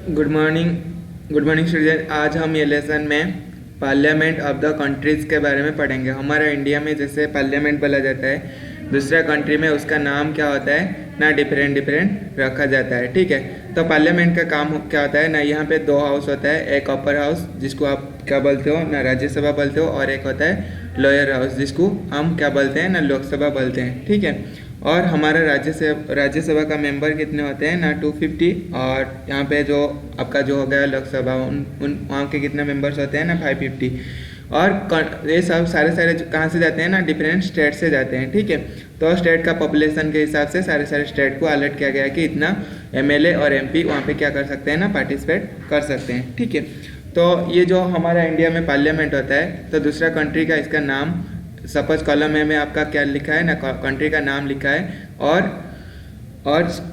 Good morning student. आज हम ये लेसन में पार्लियामेंट ऑफ द कंट्रीज़ के बारे में पढ़ेंगे। हमारा इंडिया में जैसे पार्लियामेंट बोला जाता है, दूसरा कंट्री में उसका नाम क्या होता है ना, डिफरेंट रखा जाता है। ठीक है, तो पार्लियामेंट का काम क्या होता है ना, यहाँ पे दो हाउस होता है, एक अपर हाउस जिसको आप क्या बोलते हो ना, राज्यसभा बोलते हो, और एक होता है लोअर हाउस जिसको हम क्या बोलते हैं ना, लोकसभा बोलते हैं। ठीक है, और हमारा राज्यसभा का मेंबर कितने होते हैं ना, 250, और यहाँ पे जो आपका जो हो गया लोकसभा उन वहाँ के कितने मेंबर्स होते हैं ना, 550। और ये सब सारे कहाँ से जाते हैं ना, डिफरेंट स्टेट से जाते हैं। ठीक है, तो स्टेट का पॉपुलेशन के हिसाब से सारे स्टेट को अलर्ट किया गया है कि इतना एमएलए और एमपी वहाँ पे क्या कर सकते हैं ना, पार्टिसिपेट कर सकते हैं। ठीक है, तो ये जो हमारा इंडिया में पार्लियामेंट होता है, तो दूसरा कंट्री का इसका नाम, सपोज कॉलम ए में आपका क्या लिखा है ना, कंट्री का नाम लिखा है, और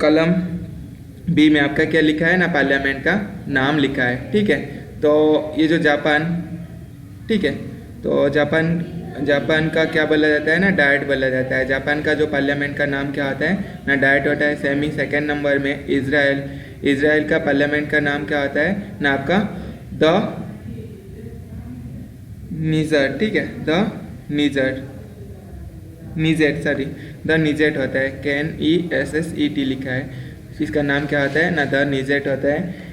कॉलम बी में आपका क्या लिखा है ना, पार्लियामेंट का नाम लिखा है। ठीक है, तो ये जो जापान, ठीक है, तो जापान का क्या बोला जाता है ना, डायट बोला जाता है। जापान का जो पार्लियामेंट का नाम क्या होता है ना, डायट होता है। सेकंड नंबर में इजराइल का पार्लियामेंट का नाम क्या होता है ना, आपका द निजर। ठीक है, द निजेट होता है, KNESSET लिखा है, इसका नाम क्या होता है ना, द निजेट होता है।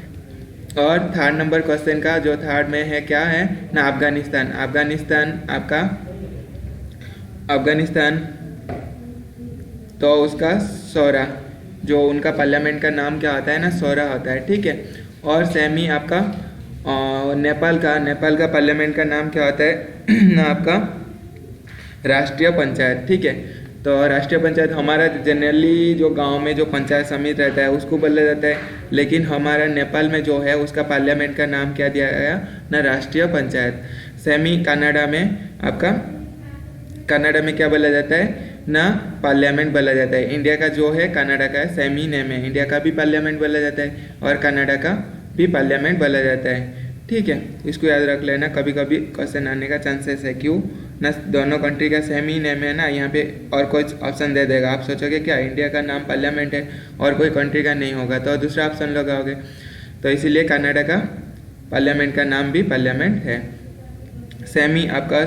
और थर्ड नंबर क्वेश्चन का जो थर्ड में है क्या है ना, अफगानिस्तान तो उसका सोरा, जो उनका पार्लियामेंट का नाम क्या होता है ना, सोरा होता है। ठीक है, और सेमी आपका नेपाल का पार्लियामेंट का नाम क्या होता है ना, आपका राष्ट्रीय पंचायत। ठीक है, तो राष्ट्रीय पंचायत हमारा जनरली जो गांव में जो पंचायत समिति रहता है उसको बोला जाता है, लेकिन हमारा नेपाल में जो है उसका पार्लियामेंट का नाम क्या दिया गया ना, राष्ट्रीय पंचायत। कनाडा में क्या बोला जाता है ना, पार्लियामेंट बोला जाता है। इंडिया का जो है कनाडा का है, सेमी नेम है, इंडिया का भी पार्लियामेंट बोला जाता है और कनाडा का भी पार्लियामेंट बोला जाता है। ठीक है, इसको याद रख लेना, कभी कभी क्वेश्चन आने का चांसेस है। क्यों ना, दोनों कंट्री का सेम ही नेम है ना, यहाँ पे और कोई ऑप्शन दे देगा, आप सोचोगे क्या इंडिया का नाम पार्लियामेंट है और कोई कंट्री का नहीं होगा, तो दूसरा ऑप्शन लगाओगे। तो इसीलिए कनाडा का पार्लियामेंट का नाम भी पार्लियामेंट है। सेमी आपका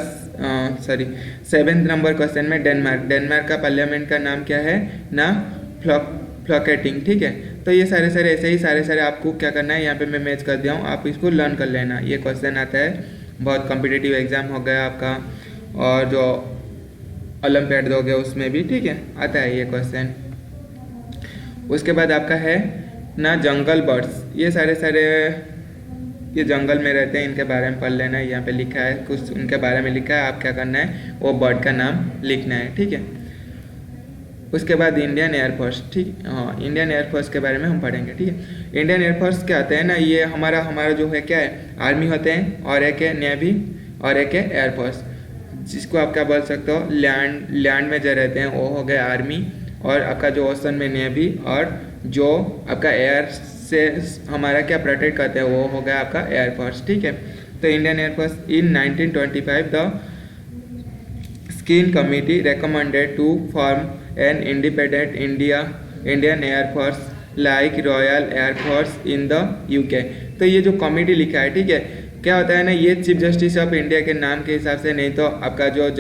सेवेंथ नंबर क्वेश्चन में डेनमार्क का पार्लियामेंट का नाम क्या है ना, फ्लॉकेटिंग। ठीक है, तो ये सारे ऐसे ही सारे आपको क्या करना है, यहाँ पे मैं मैच कर दिया हूँ, आप इसको लर्न कर लेना। ये क्वेश्चन आता है, बहुत कॉम्पिटिटिव एग्जाम हो गया आपका, और जो ओलंपियाड दोगे उसमें भी, ठीक है, आता है ये क्वेश्चन। उसके बाद आपका है ना जंगल बर्ड्स, ये सारे ये जंगल में रहते हैं, इनके बारे में पढ़ लेना है। यहाँ पे लिखा है कुछ उनके बारे में लिखा है, आप क्या करना है वो बर्ड का नाम लिखना है। ठीक है, उसके बाद इंडियन एयरफोर्स। ठीक, हाँ, इंडियन एयरफोर्स के बारे में हम पढ़ेंगे। ठीक है, इंडियन एयरफोर्स क्या आते हैं ना, ये हमारा जो है क्या है, आर्मी होते हैं, और एक है नेवी और एक है एयरफोर्स, जिसको आप क्या बोल सकते हो, लैंड में जो रहते हैं वो हो गए आर्मी, और आपका जो ओशन में नेवी, और जो आपका एयर से हमारा क्या प्रोटेक्ट करते हैं वो हो गया आपका एयरफोर्स। ठीक है, तो Indian air force in 1925 the skin committee recommended to form an independent Indian Air Force like Royal Air Force in the UK। तो ये जो कमिटी लिखा है, ठीक है, क्या होता है ना, ये चीफ जस्टिस ऑफ इंडिया के नाम के हिसाब से, नहीं तो आपका जो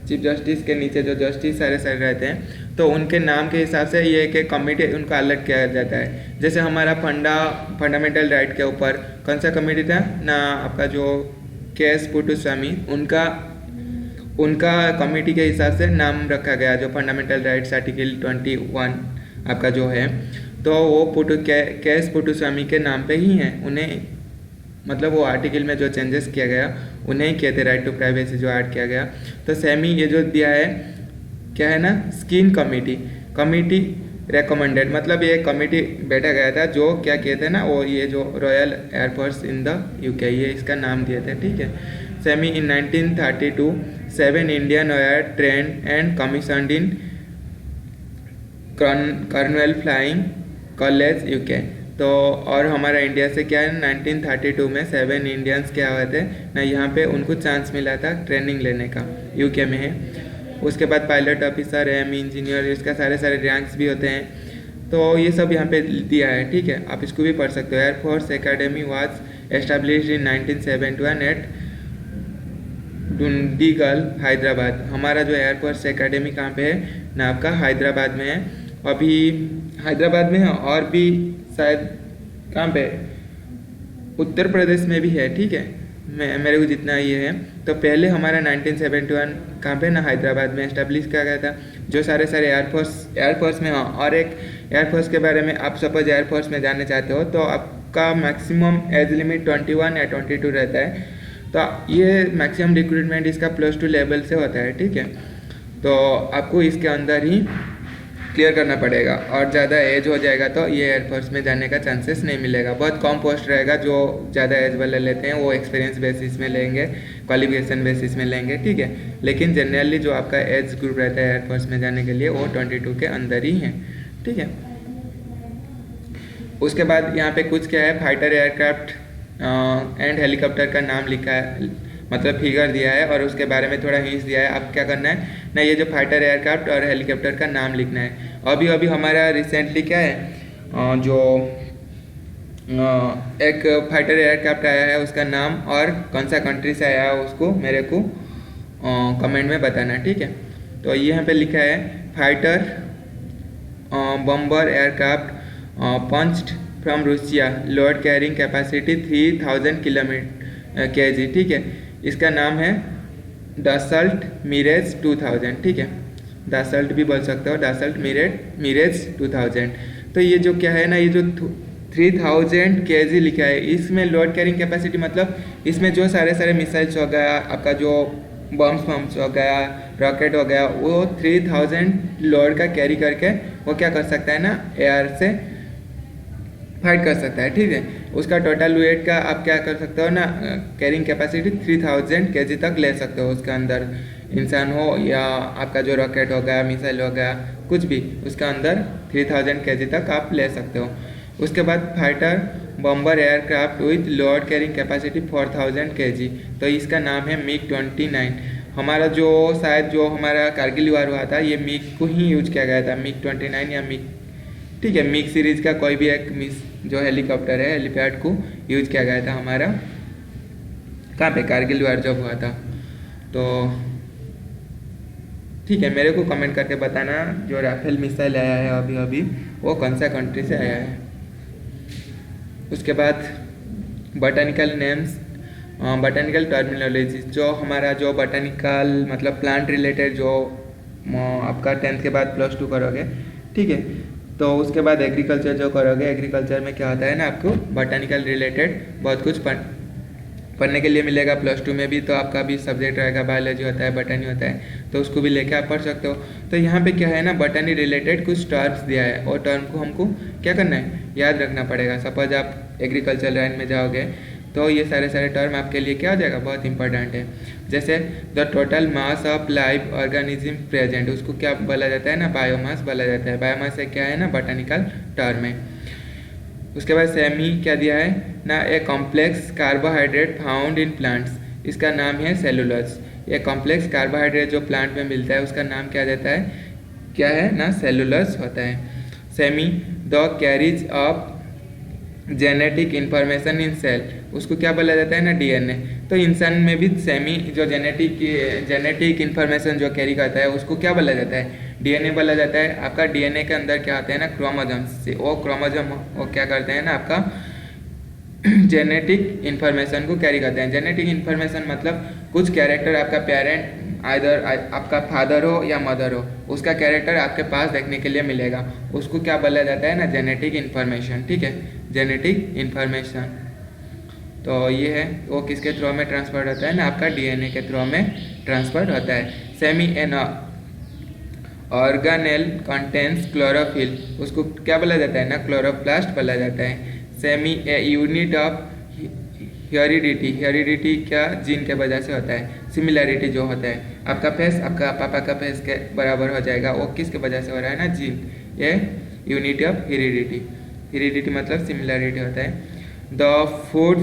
चीफ जस्टिस के नीचे जो जस्टिस सारे रहते हैं, तो उनके नाम के हिसाब से ये एक कमिटी उनका अलग किया जाता है। जैसे हमारा फंडामेंटल राइट के ऊपर कौन सा कमिटी था ना, आपका जो KS पुट्टुस्वामी, उनका कमेटी के हिसाब से नाम रखा गया, जो फंडामेंटल राइट्स आर्टिकल 21 आपका जो है, तो वो KS पुट्टुस्वामी के नाम पे ही हैं। उन्हें मतलब वो आर्टिकल में जो चेंजेस किया गया उन्हें ही किए थे, राइट टू प्राइवेसी जो ऐड किया गया। तो सेमी ये जो दिया है क्या है ना, स्किन कमिटी रेकमेंडेड, मतलब ये कमिटी बैठा गया था जो क्या किए थे ना, वो ये जो royal air force in the UK, ये इसका नाम दिए थे। ठीक है, semi in 1932 7 Indian were trained and commissioned in Cornwall Flying College UK। तो और हमारा इंडिया से क्या है, 1932 में 7 इंडियंस क्या हुए थे ना, यहाँ पे उनको चांस मिला था ट्रेनिंग लेने का, UK में है। उसके बाद पायलट ऑफिसर, इंजीनियर, इसका सारे रैंक्स भी होते हैं। तो ये सब यहाँ पे दिया है, ठीक है, आप इसको भी पढ़ सकते हो। Air force academy was established in 1971 at Dundigal Hyderabad. हमारा जो एयरफोर्स एकेडमी कहाँ पे है ना, आपका हैदराबाद में है। अभी हैदराबाद में है और भी शायद कहाँ पे, उत्तर प्रदेश में भी है, ठीक है, मेरे को जितना ये है। तो पहले हमारा 1971 कहाँ पे ना, हैदराबाद में एस्टेब्लिश किया गया था। जो सारे एयरफोर्स में, हाँ, और एक एयरफोर्स के बारे में आप सपोज एयरफोर्स में जानना चाहते हो तो आपका मैक्सिमम एज लिमिट 21 या 22 रहता है। तो ये मैक्सिमम रिक्रूटमेंट इसका +2 लेवल से होता है, ठीक है। तो आपको इसके अंदर ही क्लियर करना पड़ेगा, और ज़्यादा एज हो जाएगा तो ये एयरफोर्स में जाने का चांसेस नहीं मिलेगा। बहुत कम पोस्ट रहेगा, जो ज़्यादा एज वाले लेते हैं वो एक्सपीरियंस बेसिस में लेंगे, क्वालिफिकेशन बेसिस में लेंगे, ठीक है। लेकिन जनरली जो आपका एज ग्रुप रहता है एयरफोर्स में जाने के लिए वो 22 के अंदर ही है, ठीक है। उसके बाद यहाँ पे कुछ क्या है, फाइटर एयरक्राफ्ट एंड हेलीकॉप्टर का नाम लिखा है, मतलब फिगर दिया है और उसके बारे में थोड़ा हिंस दिया है। आप क्या करना है ना, ये जो फाइटर एयरक्राफ्ट और हेलीकॉप्टर का नाम लिखना है। अभी हमारा रिसेंटली क्या है, जो एक फाइटर एयरक्राफ्ट आया है उसका नाम और कौन सा कंट्री से आया है उसको मेरे को कमेंट में बताना, ठीक है। तो ये यहाँ पे लिखा है fighter बम्बर aircraft punched from Russia, load carrying capacity 3000 kg, ठीक है। इसका नाम है डसल्ट मिरेज 2000, ठीक है। डसल्ट भी बोल सकते हो, डसल्ट मिरेज 2000। तो ये जो क्या है ना, ये जो 3000 kg लिखा है, इसमें लोड कैरिंग कैपेसिटी मतलब इसमें जो सारे मिसाइल्स हो गया, आपका जो बम्स हो गया, रॉकेट हो गया, वो 3000 लोड का कैरी करके वो क्या कर सकता है ना, एयर से फाइट कर सकता है, ठीक है। उसका टोटल वेट का आप क्या कर सकते हो ना, कैरिंग कैपेसिटी 3000 kg तक ले सकते हो। उसके अंदर इंसान हो या आपका जो रॉकेट हो गया, मिसाइल हो गया, कुछ भी उसका अंदर 3000 kg तक आप ले सकते हो। उसके बाद fighter बम्बर aircraft with load carrying capacity 4000 kg, तो इसका नाम है मिग 29। हमारा जो शायद जो हमारा कारगिल वार हुआ था, ये मिग को ही यूज किया गया था, मिग 29 या मिग, ठीक है, मिग सीरीज का कोई भी एक जो हेलीकॉप्टर है, हेलीपैड को यूज किया गया था हमारा कहाँ पे, कारगिल वार जब हुआ था। तो ठीक है, मेरे को कमेंट करके बताना जो राफेल मिसाइल आया है अभी वो कौन सा कंट्री से आया है। उसके बाद बॉटनिकल नेम्स, बॉटनिकल टर्मिनोलॉजी, जो हमारा जो बॉटनिकल मतलब प्लांट रिलेटेड जो आपका 10th के बाद +2 करोगे, ठीक है। तो उसके बाद एग्रीकल्चर जो करोगे, एग्रीकल्चर में क्या होता है ना, आपको बॉटनिकल रिलेटेड बहुत कुछ पढ़ने के लिए मिलेगा। +2 में भी तो आपका भी सब्जेक्ट रहेगा, बायोलॉजी होता है, बॉटनी होता है, तो उसको भी लेके आप पढ़ सकते हो। तो यहाँ पे क्या है ना, बॉटनी रिलेटेड कुछ टर्म्स दिया है और टर्म को हमको क्या करना है, याद रखना पड़ेगा। सपोज आप एग्रीकल्चर लाइन में जाओगे तो ये सारे टर्म आपके लिए क्या हो जाएगा, बहुत इंपॉर्टेंट है। जैसे the total mass of live organism present, उसको क्या बोला जाता है ना, बायोमास बोला जाता है। बायोमास से क्या है ना, बॉटनिकल टर्म है। उसके बाद सेमी क्या दिया है ना, a complex carbohydrate found in plants, इसका नाम है सेलुलोज। ये कॉम्प्लेक्स कार्बोहाइड्रेट जो प्लांट में मिलता है उसका नाम क्या देता है, क्या है ना, सेलुलोज होता है। Semi the carries of genetic information in cell, उसको क्या बोला जाता है ना, डीएनए। तो इंसान में भी सेमी जो जेनेटिक इंफॉर्मेशन जो कैरी करता है उसको क्या बोला जाता है, डीएनए बोला जाता है। आपका डीएनए के अंदर क्या होता है ना, क्रोमोसोम्स से, वो क्रोमोसोम वो क्या करते हैं ना, आपका जेनेटिक इंफॉर्मेशन को कैरी करते हैं। जेनेटिक इंफॉर्मेशन मतलब कुछ कैरेक्टर आपका पेरेंट आइदर आपका फादर हो या मदर हो, उसका कैरेक्टर आपके पास देखने के लिए मिलेगा, उसको क्या बोला जाता है ना, जेनेटिक इंफॉर्मेशन, ठीक है, जेनेटिक इंफॉर्मेशन। तो ये है वो किसके थ्रू में ट्रांसफर होता है ना, आपका डीएनए के थ्रू में ट्रांसफर होता है। Semi an organelle contains chlorophyll, उसको क्या बोला जाता है ना, क्लोरोप्लास्ट बोला जाता है। Semi a unit of heredity क्या जीन के वजह से होता है। सिमिलैरिटी जो होता है, आपका फेस आपका पापा का फेस के बराबर हो जाएगा, वो किसके वजह से हो रहा है ना, जीन, ये यूनिट ऑफ हेरिडिटी मतलब सिमिलैरिटी होता है। The food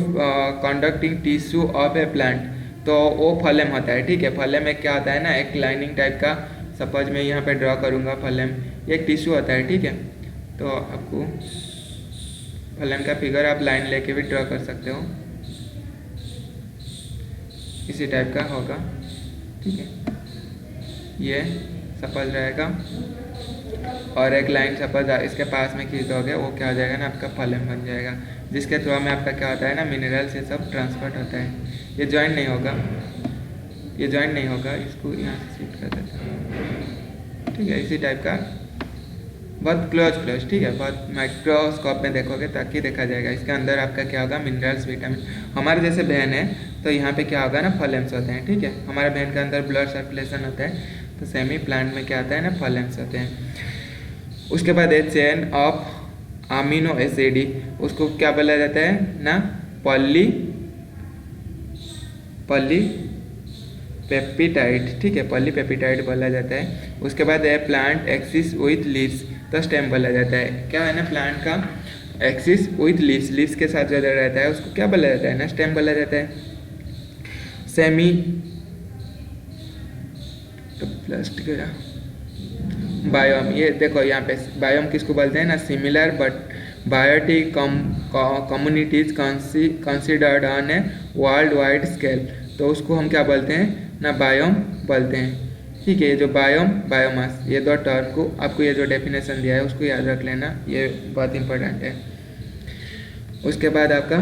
conducting tissue of A plant, तो वो फलेम होता है, ठीक है। फलेम में क्या होता है ना, एक लाइनिंग टाइप का, सपोज मैं यहाँ पे ड्रॉ करूँगा फलेम, एक टिश्यू होता है, ठीक है। तो आपको फलन का फिगर आप लाइन लेके भी ड्रॉ कर सकते हो, इसी टाइप का होगा। ठीक है, ये सपोज रहेगा और एक लाइन सपोज इसके पास में खींच दोगे, वो क्या हो जाएगा ना, आपका फलन बन जाएगा, जिसके थ्रू में आपका क्या होता है ना, मिनरल से सब ट्रांसपोर्ट होता है। ये ज्वाइंट नहीं होगा, ये ज्वाइंट नहीं होगा, इसको यहाँ से शिफ्ट कर देते हैं। ठीक है, इसी टाइप का बहुत क्लोज। ठीक है, बहुत माइक्रोस्कोप में देखोगे ताकि देखा जाएगा। इसके अंदर आपका क्या होगा, मिनरल्स, विटामिन। हमारे जैसे बहन है तो यहाँ पे क्या होगा ना, फलेम्स होते हैं। ठीक है, हमारे बहन के अंदर ब्लड सर्कुलेशन होता है, तो सेमी प्लांट में क्या आता है ना, फलेम्स होते हैं। उसके बाद है चेन ऑफ अमीनो एसिड, उसको क्या बोला जाता है ना, पॉलीपेप्टाइड। ठीक है, पॉलीपेप्टाइड बोला जाता है। उसके बाद है प्लांट एक्सिस विथ लीव्स, तो स्टेम बोला जाता है। क्या है ना, प्लांट का एक्सिस विथ लीव्स, लीव्स के साथ जो रहता है उसको क्या बोला जाता है ना, स्टेम बोला जाता है। सेमी तो प्लास्ट गया बायोम, ये देखो यहाँ पे बायोम किसको बोलते हैं ना, similar but biotic communities considered on a world wide scale, तो उसको हम क्या बोलते हैं ना, बायोम बोलते हैं। ठीक है, ये जो बायोम, बायोमास, ये दो टर्म को आपको ये जो डेफिनेशन दिया है उसको याद रख लेना, ये बहुत इंपॉर्टेंट है। उसके बाद आपका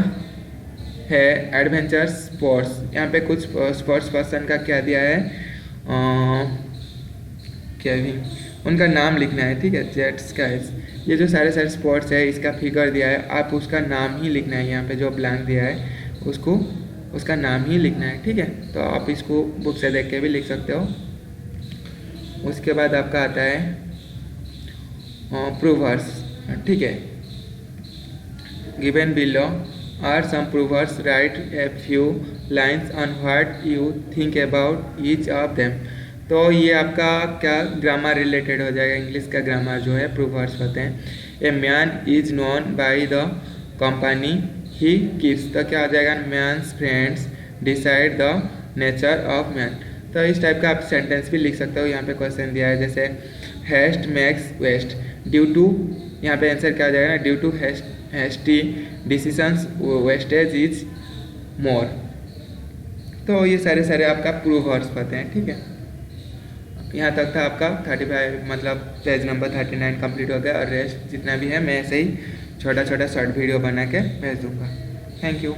है एडवेंचर स्पोर्ट्स। यहाँ पे कुछ स्पोर्ट्स पर्सन का क्या दिया है, क्या भी उनका नाम लिखना है। ठीक है, जेट स्काइज, ये जो सारे स्पोर्ट्स है इसका फिगर दिया है, आप उसका नाम ही लिखना है। यहाँ पे जो ब्लैंक दिया है उसको उसका नाम ही लिखना है। ठीक है, तो आप इसको बुक से देख के भी लिख सकते हो। उसके बाद आपका आता है प्रूवर्स। ठीक है, given below are some proverbs, write a few lines on what you think about each of them. तो ये आपका क्या ग्रामर रिलेटेड हो जाएगा, इंग्लिश का ग्रामर जो है प्रूवर्स होते हैं। A man is known by the company he keeps, तो क्या हो जाएगा, man's friends decide the nature of man. तो इस टाइप का आप सेंटेंस भी लिख सकते हो। यहाँ पे क्वेश्चन दिया है जैसे haste makes waste, due to, यहाँ पे आंसर क्या हो जाएगा ना, due to hasty decisions wastage is more. तो ये सारे आपका प्रूवर्स होते हैं। ठीक है, यहाँ तक था आपका 35 मतलब पेज नंबर 39 कंप्लीट हो गया, और रेस्ट जितना भी है मैं ऐसे ही छोटा शॉर्ट वीडियो बना के भेज दूँगा। Thank you.